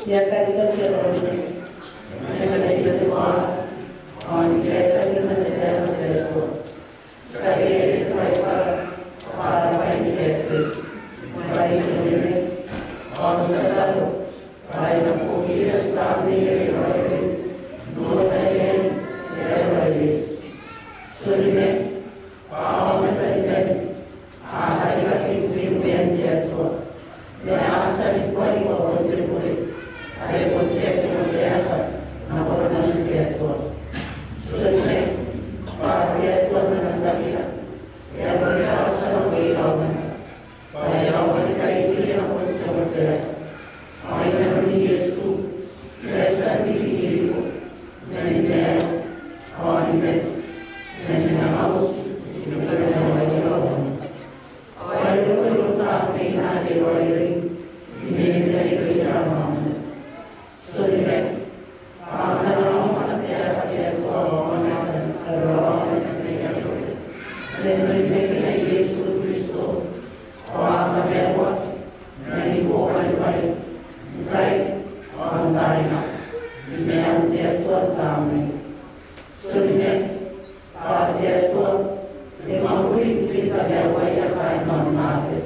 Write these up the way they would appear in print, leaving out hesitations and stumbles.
Ya caritas se reúnen en el lecho de mar, con dietas y mantener de esto. Salir y traer para ingleses, para ir constatado, para no cubrir el cambio y no tener errores. Solime, Paul Ahari Implement Jazwa, the Asari Body of the Buddha, I will check the Java, Napoleon Jazwa. Solime, Jazwa and Lavia, every house away on by our idea of some there. I never need to dress and be many there, on bed, and in the house, you can have a young. I will not be not a royal, in the Ramon. So that after all, there for a wrong and then we take a Jesus Christ, or after their work, and he walk and fight, right on Dina. Now that's what family. So that therefore, the Maui with the way of I know nothing.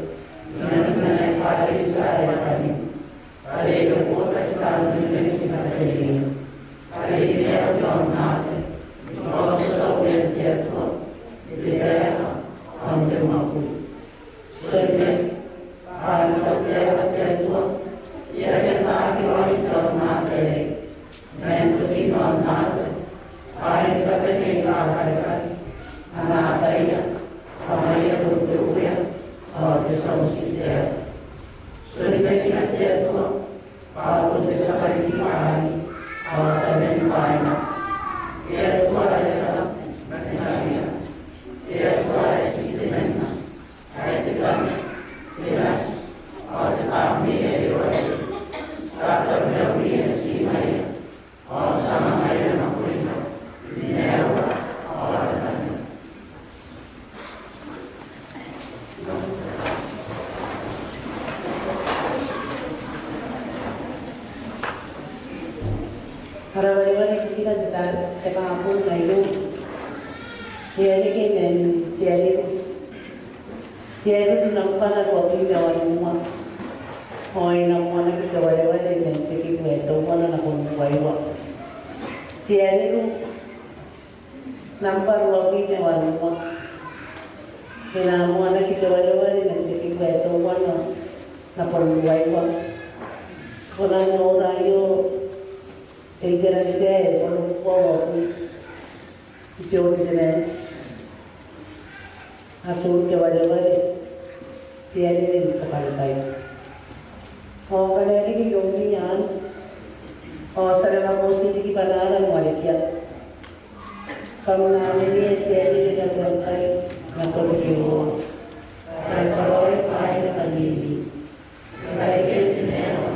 And I Israel. I read a water down in the day. I read there on nothing. Also, therefore, the air on the Maui. So then, I know therefore, yet I voice of nothing. And to be on nothing. I never think I Anataya, Amaya Buddha, or the Sosi there. So the therefore, I was the Sabari Pai, or the Menpaina. That's what I have, Menania. That's why I see the men. I had to come, Finas, or the Army everywhere. Start up Melby and see my, or some iron of window, never. Para bagaimana kita tentang kemampuan lain, tiada tu nampak nak kopi jawab rumah, orang nampak nak kita bagaimana dengan fikir betul mana nak pun buat. Tiada tu nampak kopi jawab rumah, nampak nak kita bagaimana dengan fikir betul mana nak pun buat. Sekarang orang itu el gran idea con un poco di giorni di mezzo a tutti che voglio vedere tieni di capacità ho vedere che ogni anno ho sarà possibile di parlare con la chiara come una linea tieni di capacità la corruzione il colore pai da canili sai che si ne ho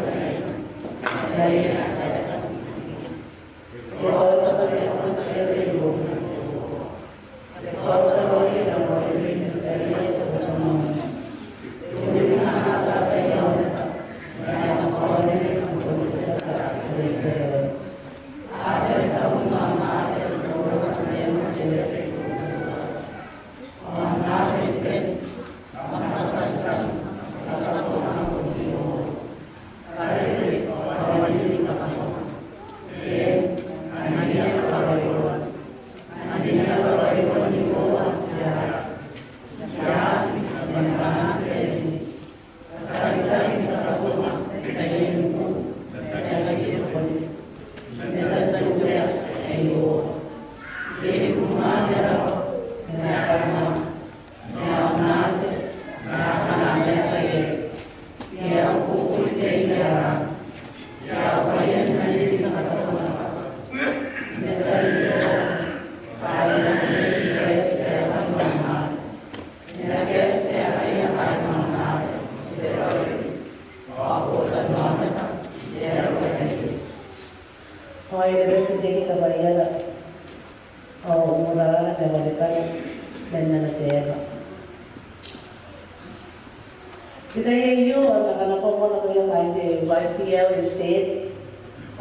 Kita yo anak-anak ko mo na kaya tayo YCL State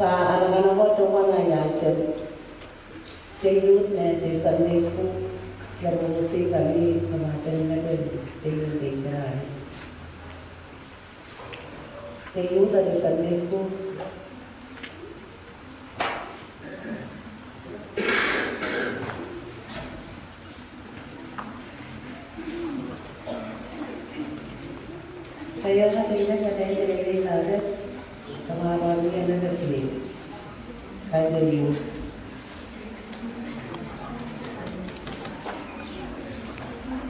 Anak-anak ko cuma ngajarin Teyut na sa Sunday school. Labusi kami kamatin na Teyut tinggal. Teyut ada Sunday school. Saya kasih dari Laras, kemarin yang ada sini. Saya dari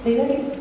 Tidak.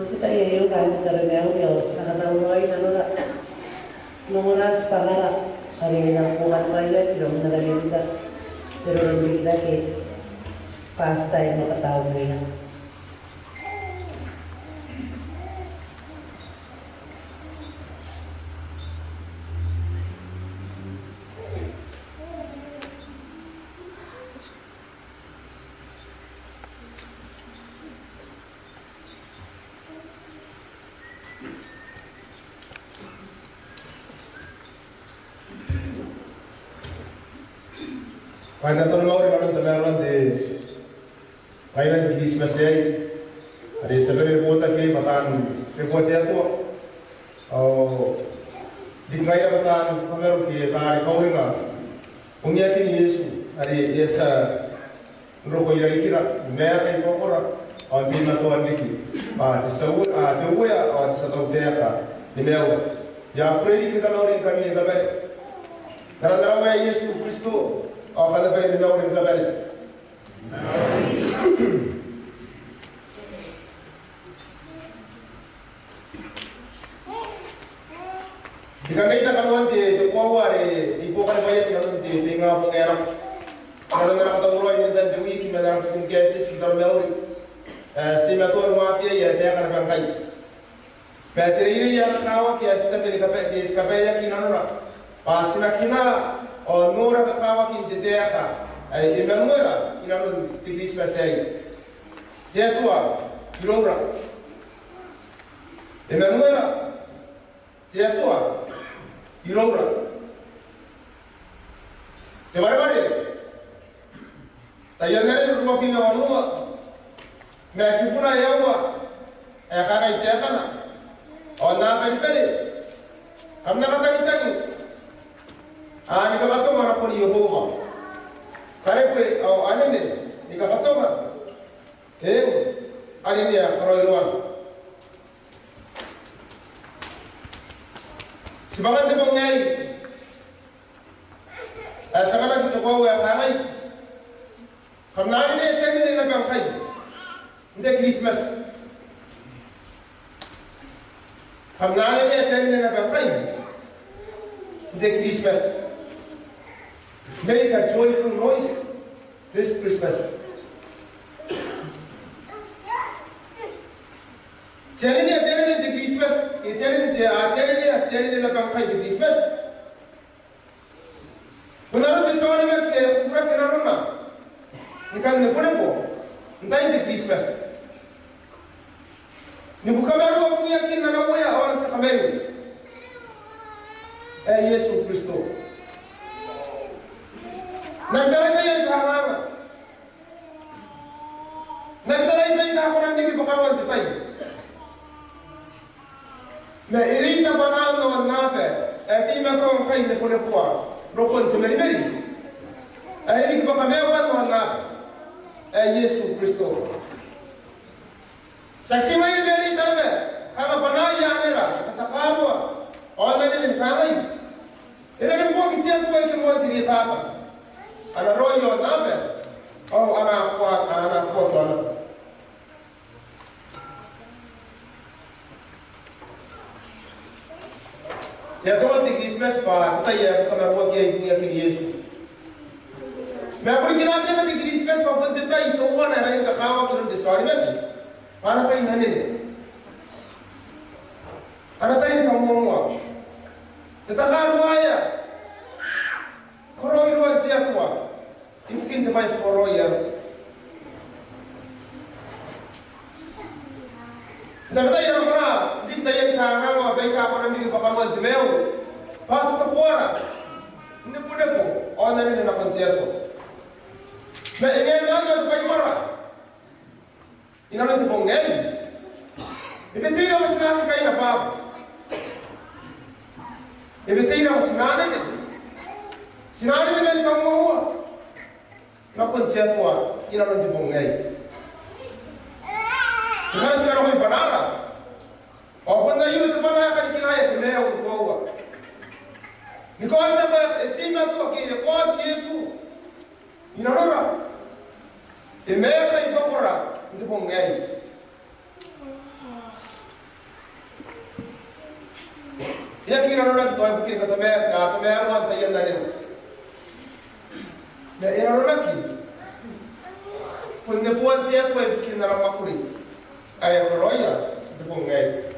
Kita yung kami karamihan Diyos, nakatamuay na nula. Nungunas pangala, hari ng kuhan pa ilan, yung nalagay kita. Pero hindi kita pasta yung makatawag nila. Paina tono mau rimano tameron de paina de Christmas day. Ari sabere bota ke matan report ya to. Au dingai matan kamero ke kari kauringa. Unia kini Yesu ari esa roko ira ikira mea kai kokora au bima to andiki. Ba disau a joya au satau deka ni meu. Ya predi ke kalori kami gabe. Karena nama Yesus Kristus Oh, kalau baik dia orang kembali. Jika kita kalau nanti kuawar ibu kan banyak yang nanti tinggal pengeram. Kalau nak tahu orang yang jadi kita nak mengkasi sekitar Melawi. Estimator mati ya dia akan bangkai. Bateri ini yang kawa kia kita beri kapaya kita nora. Pasina kita O nora ka kawa ki te teaka ai e manuera ira no te Christmas ai te atua irora e manuera te atua irora te vai ta yangare no pina wanua me ki puna yawa e kana i te kana o na ka pere amna ka tangi ni kapatonga na kuni Yehova. Karepe au anene ni kapatonga. Anene ya karoiruan. Sibangan te bongai. Asakana kita kau ya kamai. Kamnani ne cheni na kamkai. Inde Christmas. Kamnani ne cheni na kamkai. Inde Christmas. Make a joyful noise this Christmas. Challenge the Christmas. Challenge the campaign to Christmas. Punaron the story of the Urakiraruna. You can the Punapo. Time the Christmas. Nibukamaru of Yakin Nagamoya or Sakameru. Yesu Christo. Nagdalay ba yan kahanga? Nagdalay ba yung kakuran ni Kipakawan titay? Na irita ba na noon nape? Ti matong kay na punapuwa. Rokon tumerimeri. Hindi ba kamewan noon nape? Yesu Kristo. Saksi mo yung beri tabe. Kama panaya nila. Katakawa. O na nilin kamay. Ilagay mo kityan po ay kumuha tinitapa. Ana royo nabe au ana kwa tona ya to ti Christmas pa ta ya kama ruwa ke ni aki Yesu me apuri kina ke ti Christmas pa pun ta ito wana na ka kawa ko de sari me para ta inane ne ana ta in kamuwa ta karuwa ya Koroi ruan tia tua. Mungkin device koroi ya. Dapat ya orang di dalam kamar mau baik apa orang di papan di meu. Patu terkuara. Ini punya po. Orang ini nak konserto. Me ingin aja baik marah. Ini nanti bongel. Ibu tidak masih nak kain apa? Ibu tidak masih nak. Sinari dengan kamu awak, nak konser tua, ini nanti bongai. Sekarang sekarang kau panara, apa anda ibu tu panara kan kira ya tu mea untuk awak. Because of team to ke cause Yesu. Inarora. Imeka ibokora ntibongai. Ya kina rona to bukiri kata me ro ta yenda ne. Me ya rona ki. Punne puan sia to bukiri na makuri. Ay roya ntibongai.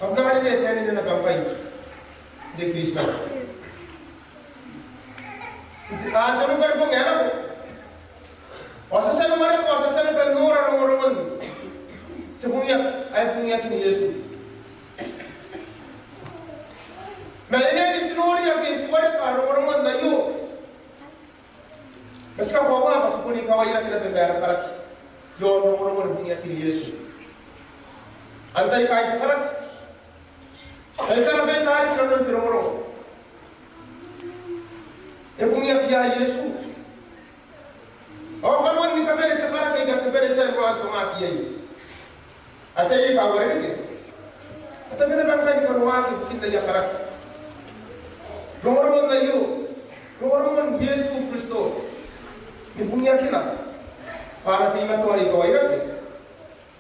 Kapna hari ne chani na kampai de Christmas. Aja lu kan pun enak. Osasan mana ko osasan pe nora nomor 1. Cepunya ay punya kini Yesus. Melene di sinori yangisuara ka nomor 1 dayo. Meska bawa pas puni kawai nak kita beber parak. Yo nomor 1 punya kini Yesus. Antai kai parak. Ay kana be kai kilo nomor 1. Punya kia Yesus. Oh kalau ni kamera cakap kita sebenarnya saya buat tomat kiai. Ada yang power ini. Atau mana bangkai di rumah kita yang karak. Nomor 1 dayo. Nomor 1 Yesus Kristus. Ni punya kita. Para terima Tuhan itu ayat.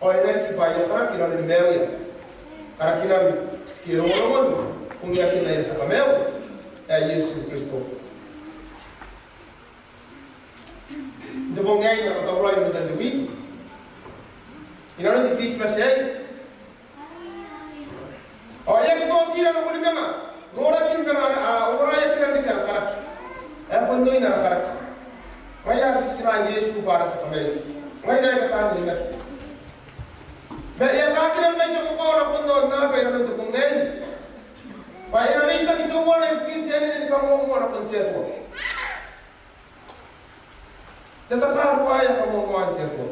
Oh ini kita bayar karak kita ni mewah ya. Karak kita ni nomor 1 punya kita yang sangat mewah. Yesus Kristus. Jepang ngay na katawra yung natandawin. Inanon di Christmas ay. O yan ko kira na kulit kama. Ngora kin kama ora ya kira di karak. Ay pondoy na karak. May nakis kina Yesus para sa kamay. May nakikatan din. May yakakira may joko ko na pondo na pero nang tupong ngay. May nakita kito wala yung kinsiyan ni kamo mo na konsiya to. Tetap ruaya kamu kawan cerita.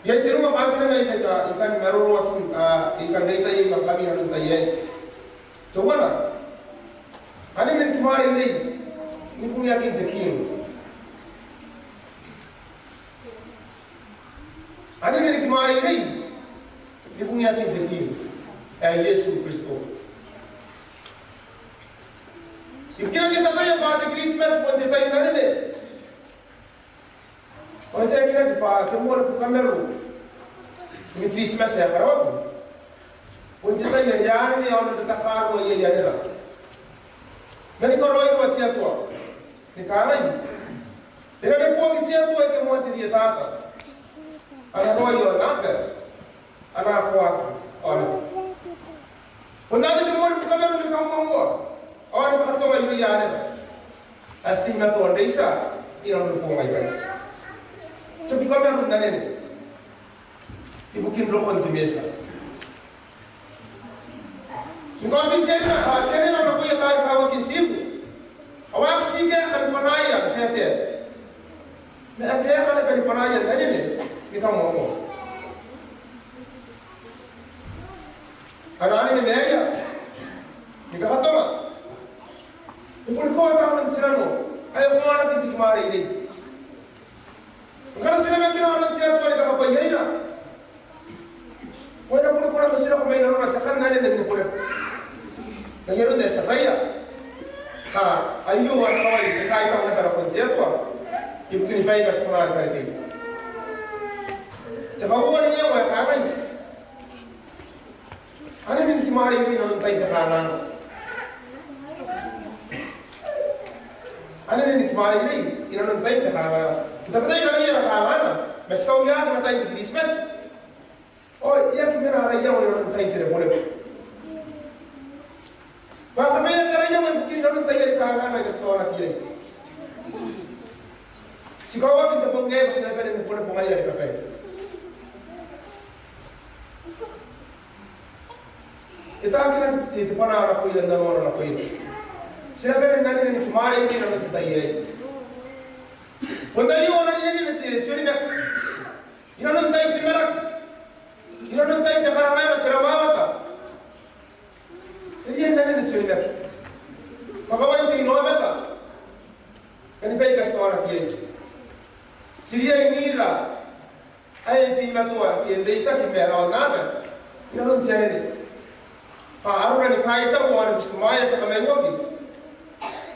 Ya cerita apa kita ni kita ikan meru waktu ikan data yang kami harus tanya. Coba lah. Ada yang kemarin ini punya kita kian. Ada yang kemarin ini punya kita kian. Yesus Kristus. Kira kita saya pada Christmas pun kita ini deh. Oh kita kira kita semua itu kameru. Ini Christmas ya kalau. Pun kita ini jangan ni orang kita karu ini jangan lah. Nanti kalau itu macam tu, ni kalah ini. Jadi ada pun macam tu yang mau jadi satu. Anak tua itu nampak, anak kuat orang. Pun nanti semua itu kameru ni kamu. Orang yang berkata ini ada, estimasi orang desa, ini orang berpuluh ayat. Tapi kami harus nanya ni, ibu kim rokok di mesa. Jika siapa orang punya tarik kawat kisibu, awak siapa akan penaya, kata, mereka akan penaya, nanya ni, kita mau. Anak ini mereka, kita kata apa? Upun kau tak menceramu, ayah mana kita kemari ini? Karena siapa kira orang cerita mereka apa ya ina? Kau dah pun kau nak siapa main orang cakap nanya dengan kau. Nanya orang desa saya. Ayo orang kawai dekai kau nak apa cerita? Ibu kini baik kas sekolah kali ini. Cakap orang ini awak apa ini? Ada ni kemari ini orang tak cakap. Ada ni kemari ini, ini orang tahu cakap. Kita betul yang ni orang tahu. Meski kau ya kita tahu itu Christmas. Oh, iya kita nak raya orang tahu itu boleh. Bahawa kami yang raya orang mungkin orang tahu itu kau mereka sekolah lagi. Si kau kita pengai pasal apa yang boleh pengai dari kapai. Kita akan kita pernah orang kau yang nama orang kau ini. Siapa yang nari ni kemari ini orang kita ini. Benda ini orang ini ni curi nak. Ini orang tahu timerak. Ini orang tahu cakap ramai macam ramai apa. Jadi yang nari ni curi nak. Bagaimana sih no apa? Kan baik kas orang dia. Siria ini lah. Ayat timerak tu, yang leita kita bera nada ina non tiene pa aruna ni kai ta wa ni sumaya ta kamai woki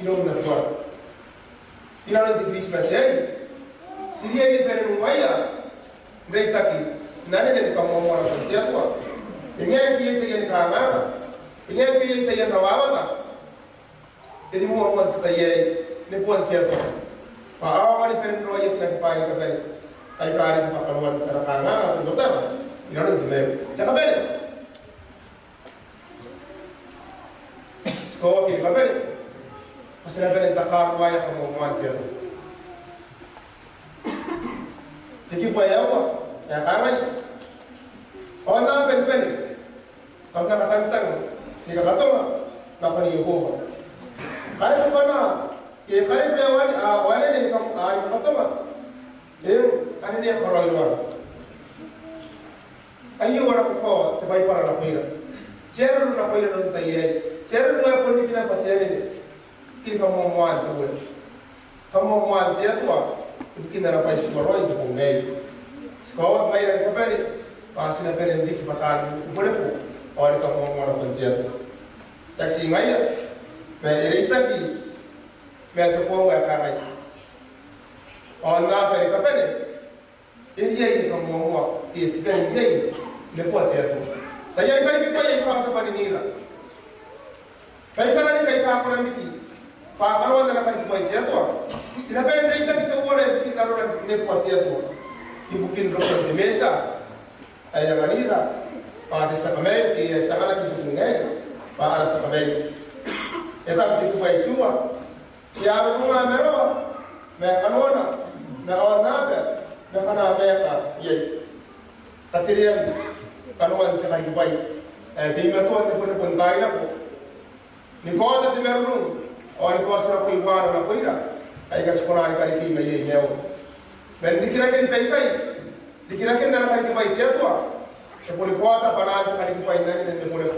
ina non na ina non di Christmas siria ni bere nuaya dei taki nane ne ka mo mo na tia tua inga ki te yen ka ngama inga ki te yen rawa ta jadi mo mo ta ye ne puan tia tua pa awa ni bere nuaya ta pa ni ka bere ai ka ni pa ka mo ta ka ngama tu ta ina non di me ja ka bere sko ki ka bere pasal bere ta ka wa ya ka mo mo tia tua jadi apa? Ya kamai. Oh na pen. Kalau nak tentang ni kata apa ni Yehova. Kalau mana ke kalau pewan awalnya ni kamu kata mah. Ani dia koroi luar. Ayo orang ko cepai para lapira. Ceru lapira non taye. Ceru luar pun kita pacere ni. Kini kamu muan tu. Kamu muan dia tu mungkin ada apa isu maroi itu pungai. Sekolah bayar kembali, pasti nak beri dik patan boleh fu. Orang kamu mau orang penjat. Saksi ngaya, beri lagi, beri jepong gak karai. Orang nak beri kembali, ini kamu mau ispen ini, lepas jatuh. Tapi yang kali kita yang kau tempat ini lah. Baik kalau ni baik apa orang ini. Pak kalau anda nak pergi jatuh. Sila beri dik tapi coba kita orang lepas jatuh. Ibukin dokter di mesa, ayah manira, pada sekamai, dia sekarang kita mengai, pada sekamai. Eta kita buat semua. Siapa pun ada mereka, mereka nona, mereka nabe, mereka mereka, ye. Kacirian, kanuan cakap kita buat. Tinggal tuan tu pun baik nak. Ni kau tu merung, orang kau sudah kau iwan nak kau ira, ayah sekolah ni kali kita ye nyawa. Dan dikira-kira dikira-kira dalam hari kita itu apa? Sepuluh kuota panas hari kita ini dan sepuluh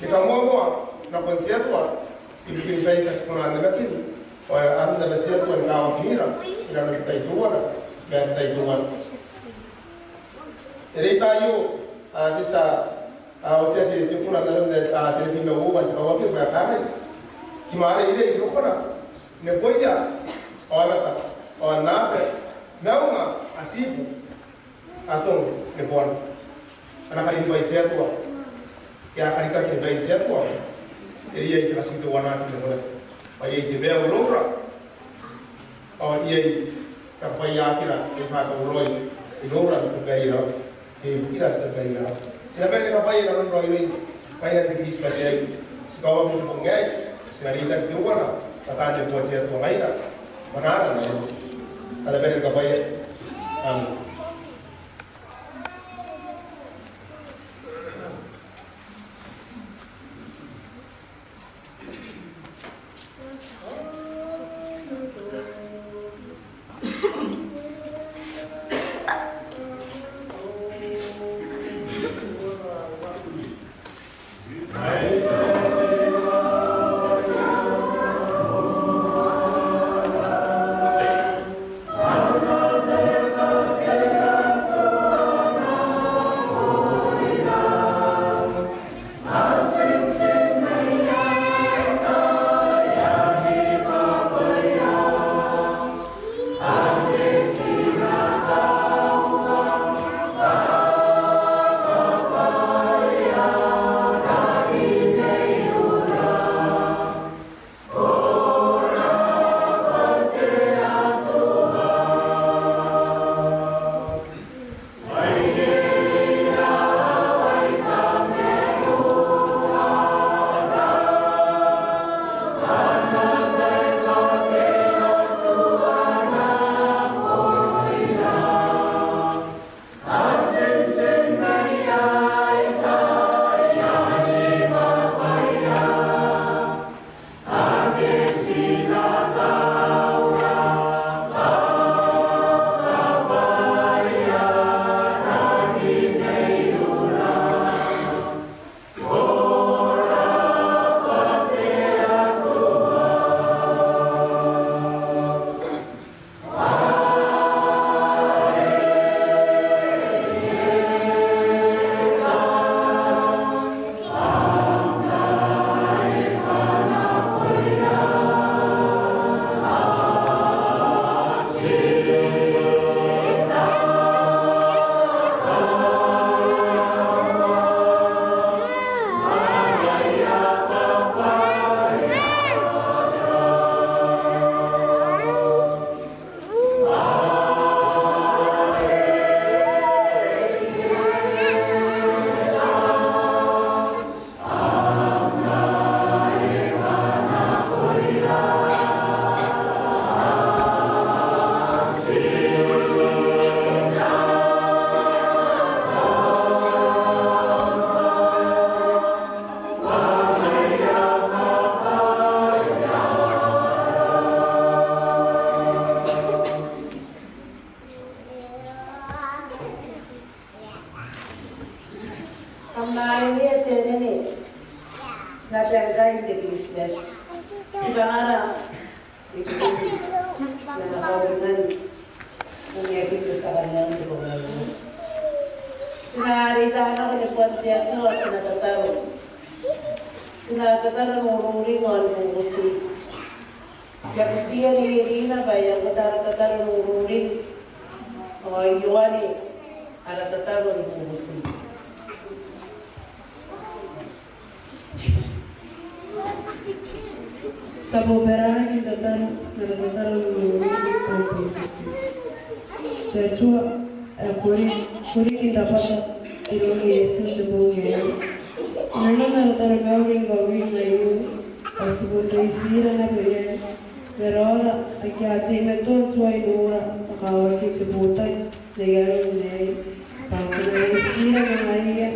kita mau nak pencet apa? Dibikin baik kesekolah anda betul. Oh anda betul tuan kau kira kita kita itu mana? Kita itu mana? Jadi tahu bisa awalnya itu pun anda dalam jadi kita ubah kita ubah kita berapa? Gimana ini itu pun? Nepoja orang nabe Nauma asibu atau kebon. Anak kali baik jatuh, ya kali kaki baik jatuh. Jadi ia itu kasih tuan anak itu boleh. Baik itu bel lora. Oh ia kapai akira, kita tahu loi. Lora itu gaya, kita tergaya. Siapa yang kapai dalam loi ini? Kapai yang tinggi spesial. Sekarang itu pengai, senarita itu mana? Kata dia buat jatuh mana? Mana ada? Ada beri kapai, Kamarin ini nabiyagai di Christmas. Sekarang itu yang kawinan mengiakin kesalahan itu pengaruh. Sinari tanah ke depan tiasa sinataru mururi ngon musi. Yang sia ni na bayang kataru mururi iwani ada tataru musi. Sabo berani datang tercua kuri kita dapat ilmu Yesus terbunyi. Nana datang gawi layu asibun reisira na beri berora sekiasi meton cuai dora kawal kita butai negara ini pangkul reisira mengaia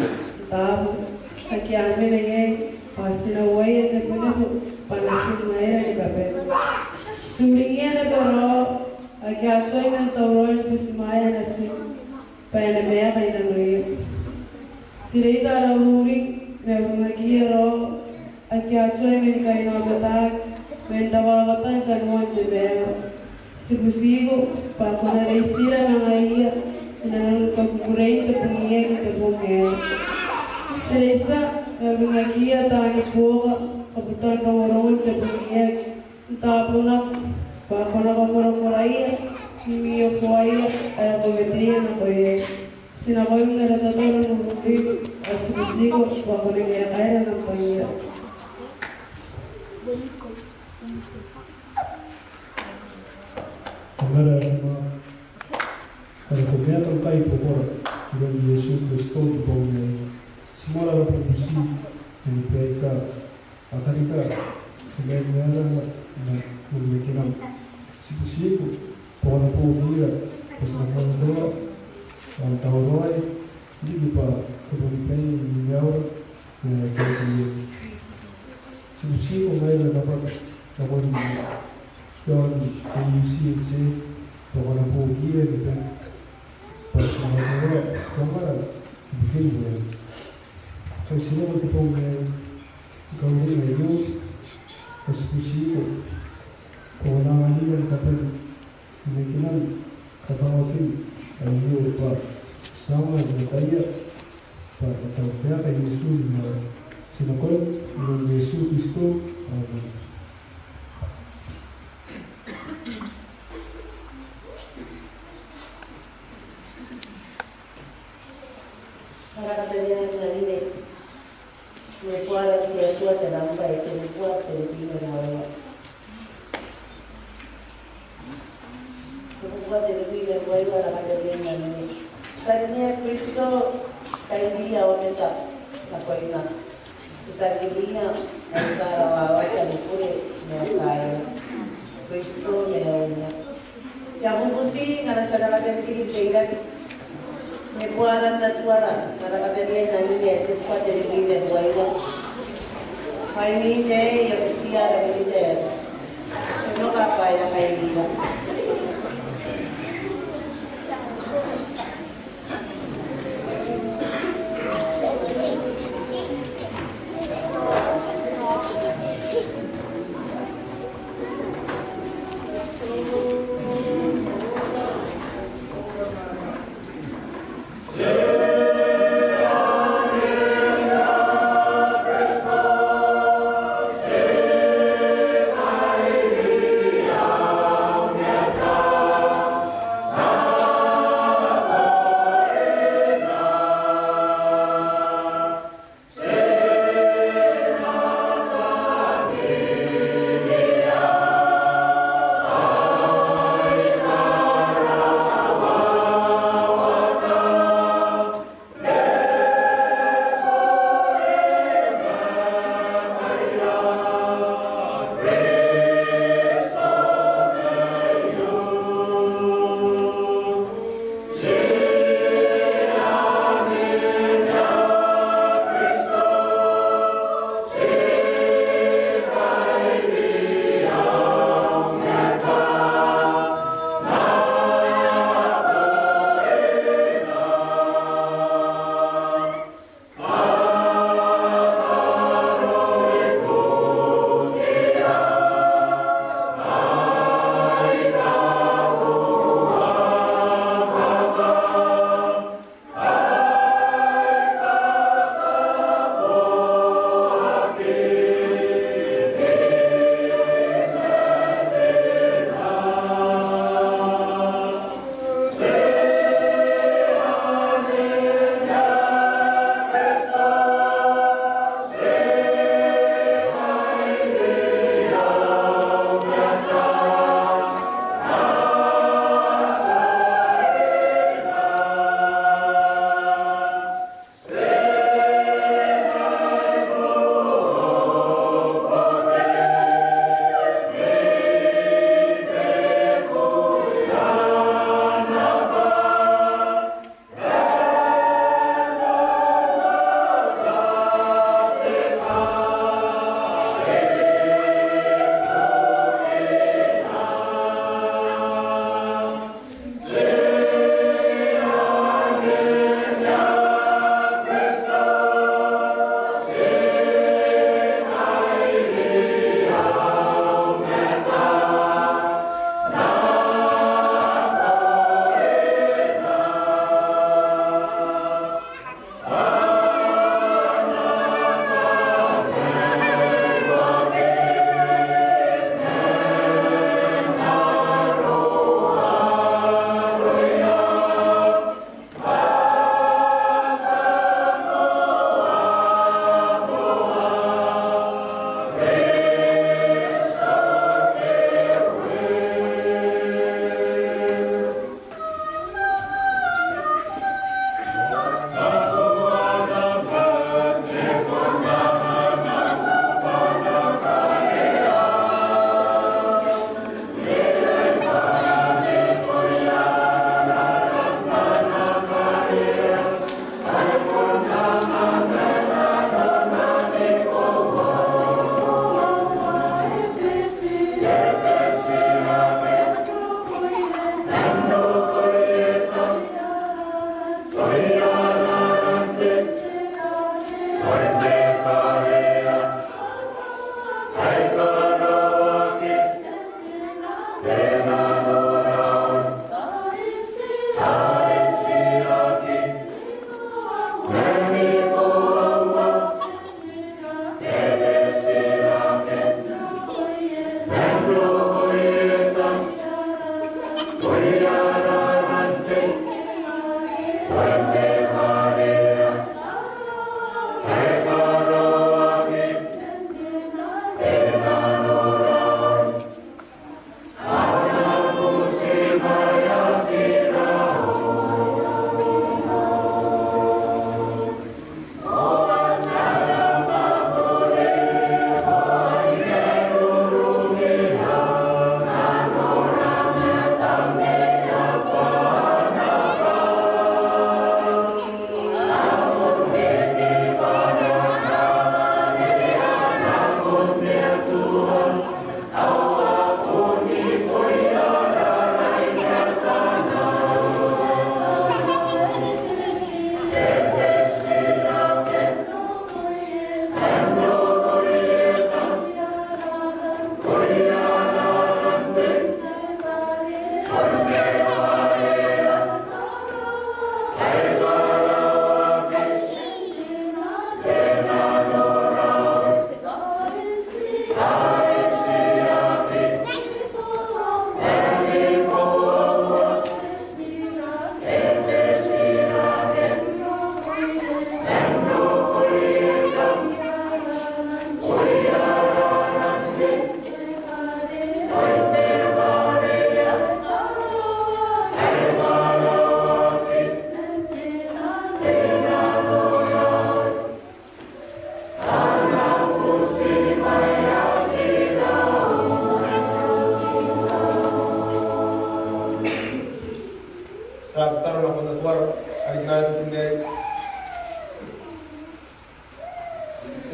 tahu sekian menegay pasti na waya sepenuh panasin maya di kafe. Suringnya na pero agak coy ng tawron pusimaya na si panamaya kay nanuyo. Sirita rahuring mebumagia ro agak coy men kay nabatag men dawawatan kanuan de beo. Sibusigo pa kuna reisira ng aiya na pagkukuray ka pumiya kita bumaya. Sirisa mebumagia tani buka kebutuhan pengurangan kebutuhannya tapunak bahkan orang-orang mio kuaya ayah kebetulan apa ya sinakoy nggak ada orang mengundi asal bahkan yang air apa ya Agora para comer o pai por o Jesus Cristo do bom semua orang produksi yang mereka akarika sebenarnya memikirkan siku-siku pohon pohon pesantren doa orang tahu doa di lupa kemudian menyau kemudian siku-siku mereka dapat dan kondisi pohon pohon kita pesantren doa kemarin begini saya semua bertemu Gauri ngayon, kaspusiyo, kawalangan nilang kapal, hinikinan, kapawakin, ay iyo pa, sama na kaya, para kaya kay Yesus na sinakot, ng Yesus Kristo, Amen. Kuala dia tua terlambat itu kuat tertinggal awal. Kuat tertinggal awal orang ada yang ni. Sebenarnya Kristo kali dia awak mesa apa ina. Kita dia antara awak dan pure mereka. Kristo mereka. Jamu busi ngara saudara berkiri tidak. Nebuaran dan tuaran, karena dia nyanyi dia cepat jadi leader wajib. Ini je yang usia ada leader. Semua apa yang kayak dia. Amen.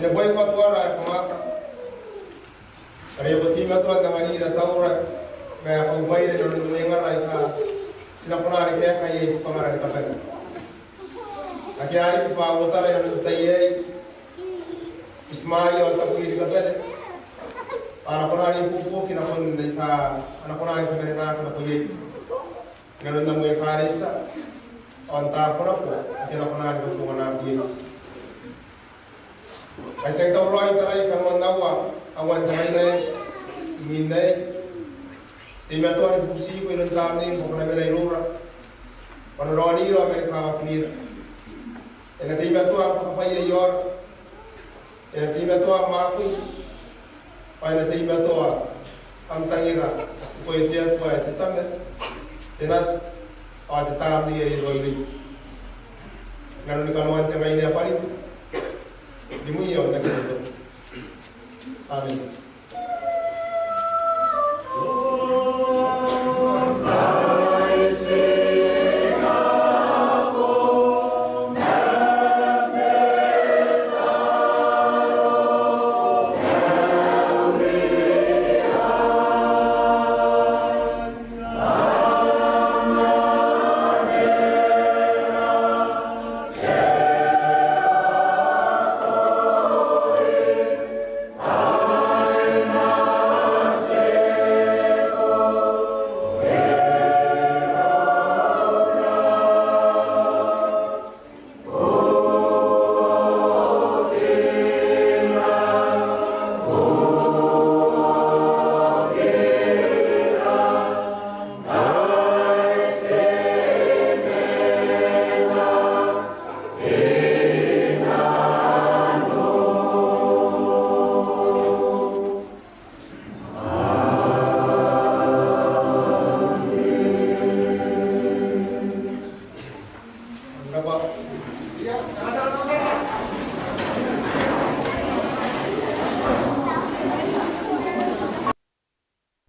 ina boy ko tuara kamaka Kaya pati matu ang namani na taura kaya pagbay na doon ng ngaray sa sinapunari kaya kaya is pangaran kapag akyari pa utar na nagtayay ismayo at tapuli kapag para punari pupu kinakon na ka anak punari sa kanina kinapuli ganun na mo yung karisa on ta po na po at kinapunari ko kung natin kasi ito roy taray kanuan nawa awan kamay na minay stima to ang busi ko ilang kami kung na may rura panoroni ro Amerika waknira ena tima to ang papaya yor ena tima to ang makui pa ena tima to ang tangira ko itiyan ko ay titamet tenas o titam ni ay roili ngayon ni kanuan sa ngayon niya parin di mo yun nagkito amin